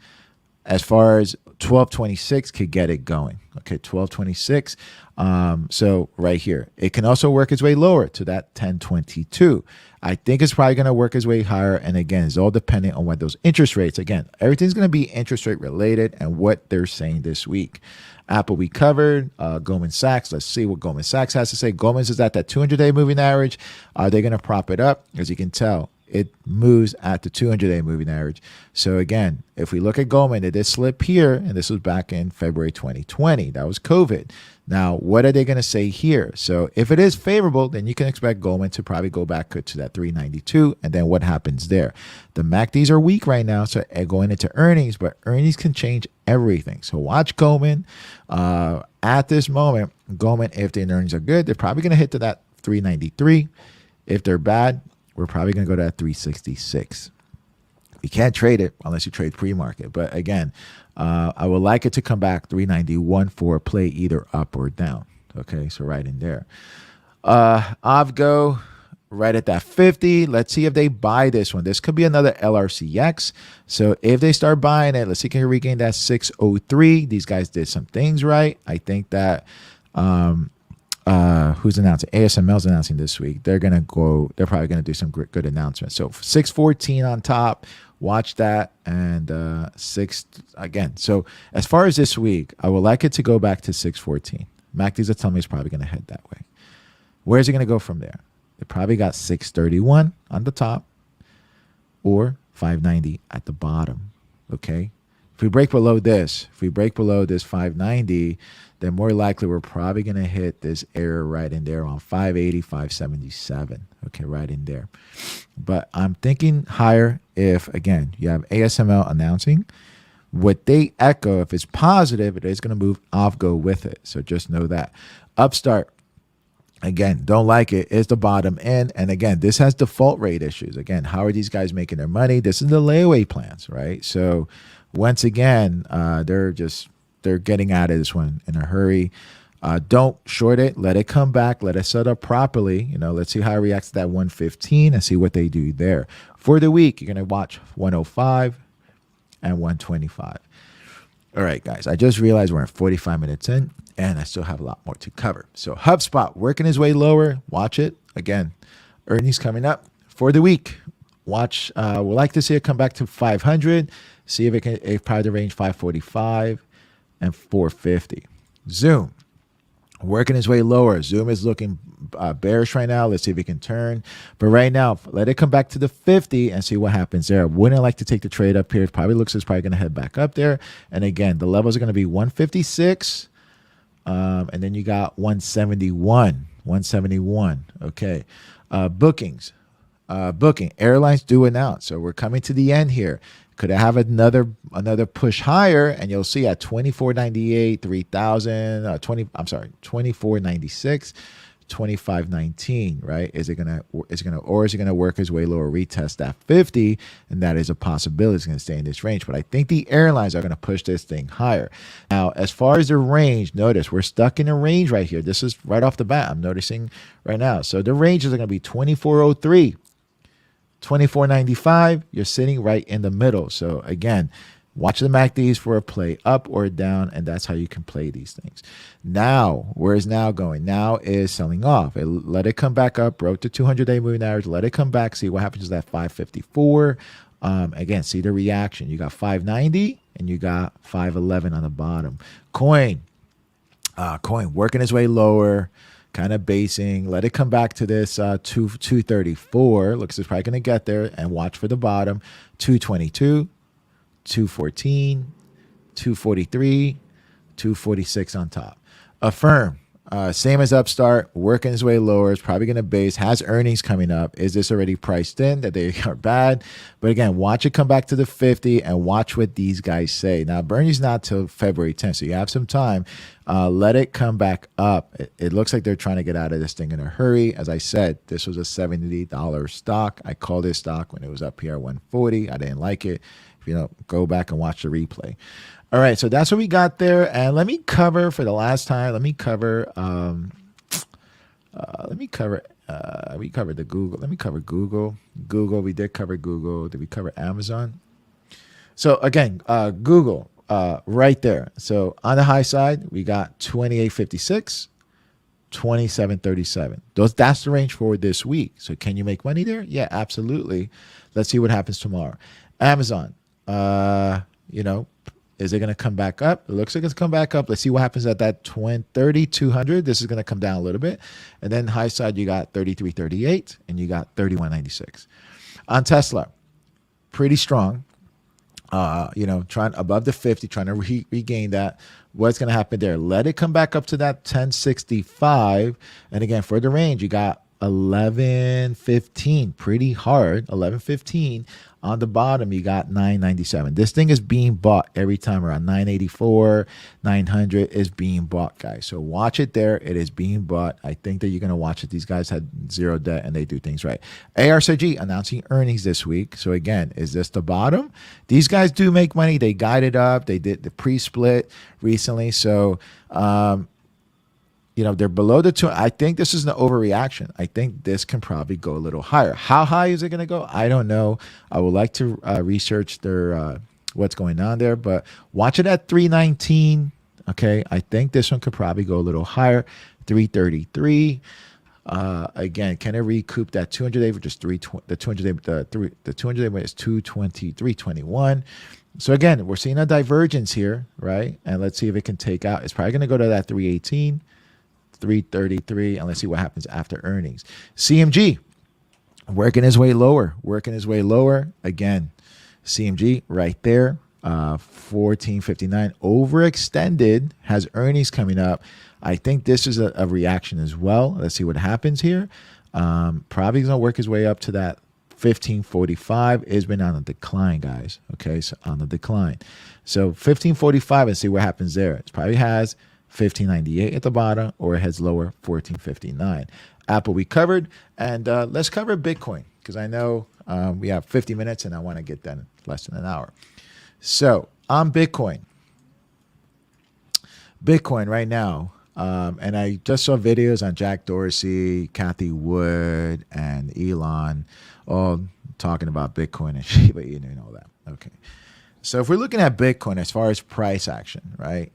As far as 1226 could get it going. Okay, 1226. So right here, it can also work its way lower to that 1022. I think it's probably going to work its way higher. And again, it's all dependent on what those interest rates. Again, everything's going to be interest rate related and what they're saying this week. Apple we covered. Goldman Sachs. Let's see what Goldman Sachs has to say. Goldman's is at that 200-day moving average. Are they going to prop it up? As you can tell, it moves at the 200-day moving average. So again, if we look at Goldman, it did slip here, and this was back in February 2020. That was COVID. Now, what are they going to say here? So if it is favorable, then you can expect Goldman to probably go back to that 392, and then what happens there? The MACDs are weak right now, so going into earnings, but earnings can change everything. So watch Goldman. At this moment, Goldman, if the earnings are good, they're probably going to hit to that 393. If they're bad, we're probably going to go to that 366. You can't trade it unless you trade pre-market. But again, I would like it to come back 391 for a play either up or down. Okay, so right in there. Avgo, right at that 50. Let's see if they buy this one. This could be another LRCX. So if they start buying it, let's see, can we regain that 603? These guys did some things right. I think that who's announcing? ASML's announcing this week. They're probably gonna do some good announcements. So 614 on top. Watch that. And 6 again. So as far as this week, I would like it to go back to 614. MACD's telling me it's probably gonna head that way. Where's it gonna go from there? They probably got 631 on the top or 590 at the bottom. Okay. If we break below this, 590, then more likely we're probably going to hit this area right in there on 580, 577. Okay, right in there. But I'm thinking higher if, again, you have ASML announcing. What they echo, if it's positive, it is going to move off, go with it. So just know that. Upstart, again, don't like it. It's the bottom end. And again, this has default rate issues. Again, how are these guys making their money? This is the layaway plans, right? So once again, they're getting out of this one in a hurry. Don't short it. Let it come back. Let it set up properly. Let's see how it reacts to that 115 and see what they do there. For the week, you're going to watch 105 and 125. All right, guys, I just realized we're 45 minutes in and I still have a lot more to cover. So HubSpot working his way lower. Watch it. Again, earnings coming up for the week. Watch. We'd like to see it come back to 500. See if it can probably the range 545 and 450. Zoom working his way lower. Zoom is looking bearish right now. Let's see if it can turn. But right now, let it come back to the 50 and see what happens there. Wouldn't like to take the trade up here. It probably looks like it's probably going to head back up there. And again, the levels are going to be 156. And then you got 171. Okay. Bookings. Booking. Airlines do announce. So we're coming to the end here. Could I have another push higher? And you'll see at 24.98, 3,000, 24.96, 25.19, right? Is it gonna work his way lower, retest that 50? And that is a possibility. It's gonna stay in this range. But I think the airlines are gonna push this thing higher. Now, as far as the range, notice we're stuck in a range right here. This is right off the bat. I'm noticing right now. So the ranges are gonna be 24.03. 24.95, you're sitting right in the middle. So again, watch the MACDs for a play up or down, and that's how you can play these things. Now, where is now going? Now is selling off. Let it come back up, broke the 200-day moving average, let it come back, see what happens to that 554. Again, see the reaction. You got 590 and you got 511 on the bottom. Coin working its way lower, kind of basing. Let it come back to this 234. Looks like it's probably going to get there, and watch for the bottom. 222, 214, 243, 246 on top. Affirm. Same as Upstart, working his way lower. It's probably going to base, has earnings coming up. Is this already priced in that they are bad? But again, watch it come back to the 50 and watch what these guys say. Now, Bernie's not till February 10th, so you have some time. Let it come back up. It looks like they're trying to get out of this thing in a hurry. As I said, this was a $70 stock. I called this stock when it was up here at 140. I didn't like it. If you don't, go back and watch the replay. All right, so that's what we got there. And let me cover for the last time. We covered the Google. Let me cover Google. We did cover Google. Did we cover Amazon? So again, Google right there. So on the high side, we got 28.56, 27.37. That's the range for this week. So can you make money there? Yeah, absolutely. Let's see what happens tomorrow. Amazon, is it going to come back up? It looks like it's come back up. Let's see what happens at that 3,200. This is going to come down a little bit. And then high side, you got 33.38 and you got 31.96. On Tesla, pretty strong. Trying above the 50, trying to regain that. What's going to happen there? Let it come back up to that 1065. And again, for the range, you got 11.15, pretty hard. 11.15. On the bottom, you got 997. This thing is being bought every time around 984, 900 is being bought, guys. So watch it there. It is being bought. I think that you're going to watch it. These guys had zero debt and they do things right. Arcg announcing earnings this week. So again, is this the bottom? These guys do make money. They guided up. They did the pre-split recently. So, they're below the two. I think this is an overreaction. I think this can probably go a little higher. How high is it going to go? I don't know. I would like to research their what's going on there, but watch it at 319. Okay, I think this one could probably go a little higher. 333. Again, can it recoup that 200-day, which is 320? The 200-day, the 200-day is 220, 321. So again, we're seeing a divergence here, right? And let's see if it can take out. It's probably going to go to that 318, 333, and let's see what happens after earnings. CMG working his way lower, Again, CMG right there, 1459, overextended, has earnings coming up. I think this is a reaction as well. Let's see what happens here. Probably going to work his way up to that 1545. It's been on a decline, guys. Okay, so on the decline. So 1545 and see what happens there. It probably has 1598 at the bottom, or it heads lower, 1459. Apple we covered, and let's cover Bitcoin, because I know we have 50 minutes and I want to get done in less than an hour. So on Bitcoin right now, and I just saw videos on Jack Dorsey, Kathy Wood, and Elon, all talking about Bitcoin and Shiba Inu and all that. Okay. So if we're looking at Bitcoin as far as price action, right?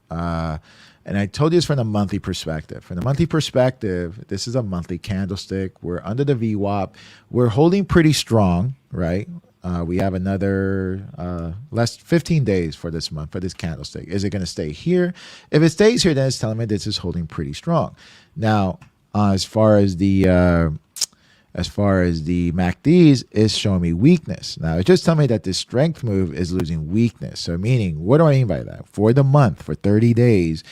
And I told you this from the monthly perspective. From the monthly perspective, this is a monthly candlestick. We're under the VWAP. We're holding pretty strong, right? We have another less 15 days for this month, for this candlestick. Is it going to stay here? If it stays here, then it's telling me this is holding pretty strong. Now, as far as the MACDs, is showing me weakness. Now, it's just telling me that this strength move is losing weakness. So meaning, what do I mean by that? For the month, for 30 days,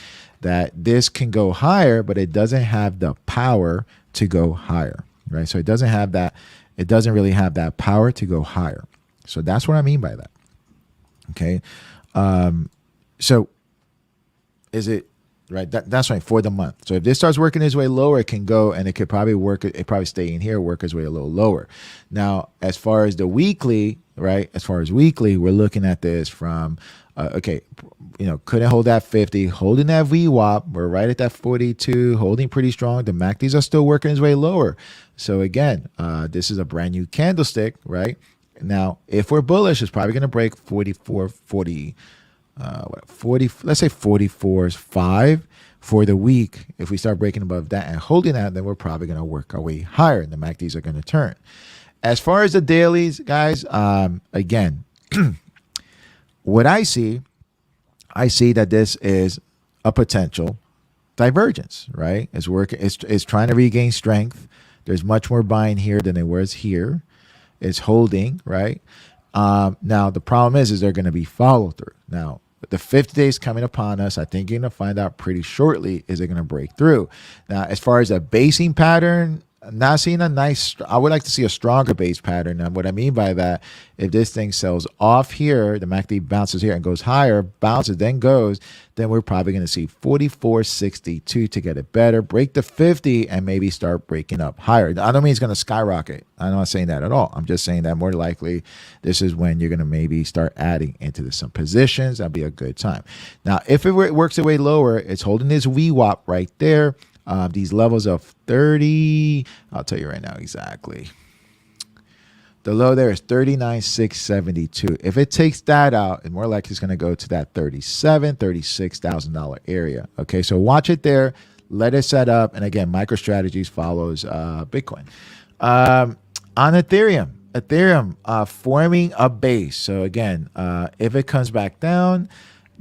that this can go higher, but it doesn't have the power to go higher, right? So it doesn't have that. It doesn't really have that power to go higher. So that's what I mean by that. Okay. So is it right? That's right, for the month. So if this starts working its way lower, it can go, and it could probably work. It probably stay in here, work its way a little lower. Now, as far as the weekly, right? As far as weekly, we're looking at this from, okay, couldn't hold that 50, holding that VWAP. We're right at that 42, holding pretty strong. The MACDs are still working its way lower. So again, this is a brand new candlestick, right? Now, if we're bullish, it's probably going to break 44, 40, 40, let's say 44.5 for the week. If we start breaking above that and holding that, then we're probably going to work our way higher, and the MACDs are going to turn. As far as the dailies, guys, again, what I see that this is a potential divergence, right? It's working. It's trying to regain strength. There's much more buying here than there was here. It's holding, right? Now, the problem is they're going to be follow through. Now, the 50 days coming upon us, I think you're going to find out pretty shortly, is it going to break through? Now, as far as a basing pattern, not seeing a nice, I would like to see a stronger base pattern. And what I mean by that, if this thing sells off here, the MACD bounces here and goes higher, bounces, then goes, then we're probably going to see 44.62 to get it better, break the 50, and maybe start breaking up higher. I don't mean it's going to skyrocket. I'm not saying that at all. I'm just saying that more likely this is when you're going to maybe start adding into some positions. That'll be a good time. Now, if it works its way lower, it's holding this VWAP right there. These levels of 30, I'll tell you right now exactly. The low there is 39,672. If it takes that out, it's more likely it's going to go to that $36,000 area. Okay, so watch it there. Let it set up. And again, MicroStrategies follows Bitcoin. On Ethereum forming a base. So again, if it comes back down,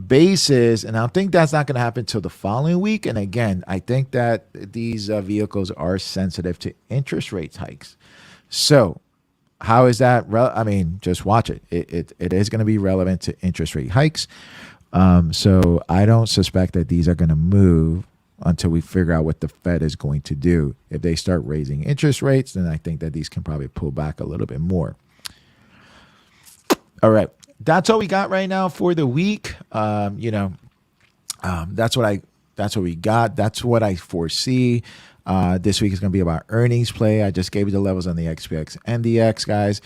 bases, and I think that's not going to happen until the following week. And again, I think that these vehicles are sensitive to interest rate hikes. So how is that? I mean, just watch it. It is going to be relevant to interest rate hikes. So I don't suspect that these are going to move until we figure out what the Fed is going to do. If they start raising interest rates, then I think that these can probably pull back a little bit more. All right. That's all we got right now for the week. That's what we got. That's what I foresee. This week is going to be about earnings play. I just gave you the levels on the XPX and the X, guys.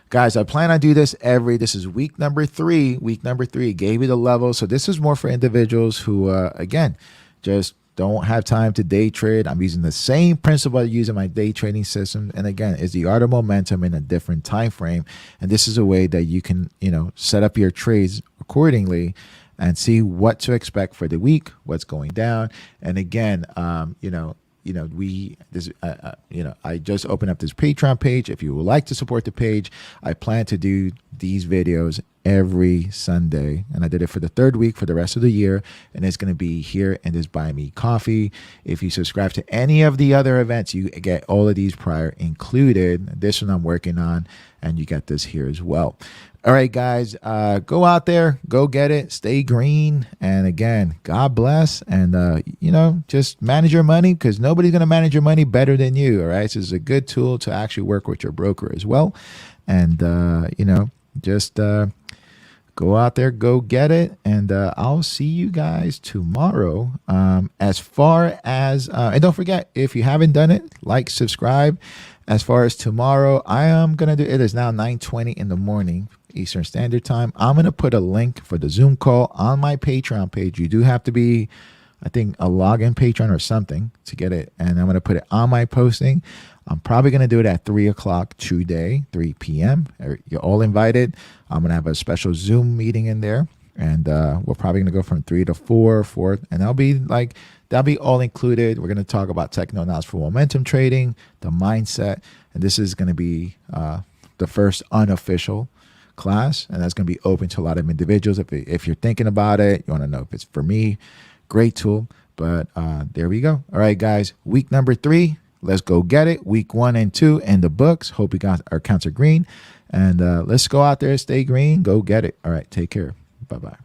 Guys, I plan on do this this is week number 3. Week number 3 gave you the levels. So this is more for individuals who, again, just don't have time to day trade, I'm using the same principle I use in my day trading system. And again, it's the art of momentum in a different time frame. And this is a way that you can, set up your trades accordingly and see what to expect for the week, what's going down. And again, I just opened up this Patreon page. If you would like to support the page, I plan to do these videos every Sunday, and I did it for the third week for the rest of the year, and it's going to be here in this Buy Me Coffee. If you subscribe to any of the other events, you get all of these prior included. This one I'm working on, and you get this here as well. All right, guys, go out there, go get it, stay green, and again, God bless, and just manage your money, because nobody's going to manage your money better than you. All right, so it's a good tool to actually work with your broker as well, and just go out there, go get it, and I'll see you guys tomorrow. As far as, and don't forget, if you haven't done it, like, subscribe. As far as tomorrow, I am going to do, it is now 9:20 in the morning, Eastern Standard Time. I'm going to put a link for the Zoom call on my Patreon page. You do have to be, I think, a login Patreon or something to get it. And I'm going to put it on my posting. I'm probably going to do it at 3 o'clock today, 3 p.m. You're all invited. I'm going to have a special Zoom meeting in there. And we're probably going to go from 3 to 4, and that'll be all included. We're going to talk about techno analysis for momentum trading, the mindset. And this is going to be the first unofficial class. And that's going to be open to a lot of individuals. If you're thinking about it, you want to know if it's for me, great tool. But there we go. All right, guys, week number 3. Let's go get it. Week 1 and 2 in the books. Hope you got our accounts are green. And let's go out there, stay green, go get it. All right, take care. Bye-bye.